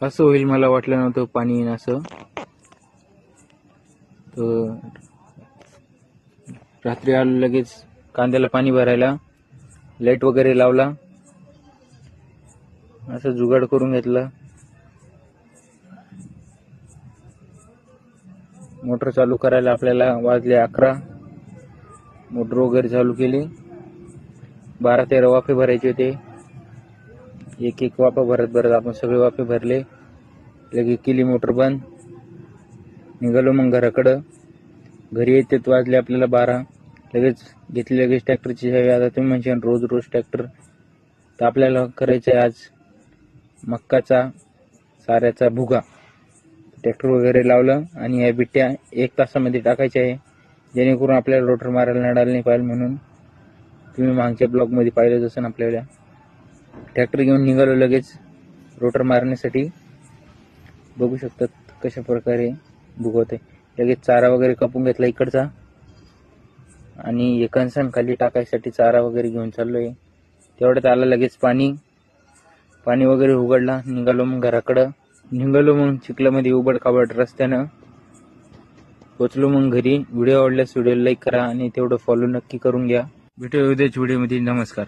असं होईल मला वाटलं नव्हतं पाणी येईन असं. तर रात्री आलो लगेच कांद्याला पाणी भरायला, लाईट वगैरे लावला, असं जुगाड करून घेतलं. मोटर चालू करायला आपल्याला वाजले 11. मोटर वगैरे चालू केली. 12-13 वाफे भरायचे होते. एक एक वाफा भरत आपण सगळे वाफे भरले. लगेच केली मोटर बंद. निघालो मग घराकडं. घरी येतेच वाजले आपल्याला 12. लगेच ट्रॅक्टरची चावी. आता तुम्ही म्हणशाल रोज ट्रॅक्टर, तर आपल्याला करायचं आहे आज मक्काचा साऱ्याचा भुगा. ट्रॅक्टर वगैरे लावलं आणि या बिट्ट्या 1 तासामध्ये टाकायच्या आहे, जेणेकरून आपल्याला रोटर मारायला नडाल नाही पाहिजे म्हणून. तुम्ही मागच्या ब्लॉगमध्ये पाहिलं जसं आपल्याला ट्रॅक्टर घेऊन निघालो लगेच रोटर मारण्यासाठी. बघू शकतात कशा प्रकारे भुगवते. लगेच चारा वगैरे कापून घेतला इकडचा आणि कणसण खाली टाकायसाठी चारा वगैरे घेऊन चाललोय. तेवढ्यात आला लगेच पाणी वगैरे उघडला. निघालो मग घराकडं. मग चिखलामध्ये उबड खाबड रस्त्यानं पोचलो मग घरी. व्हिडिओ आवडल्यास व्हिडिओ लाईक करा आणि तेवढं फॉलो नक्की करून घ्या. भेटूया उद्याच्या व्हिडिओमध्ये. नमस्कार.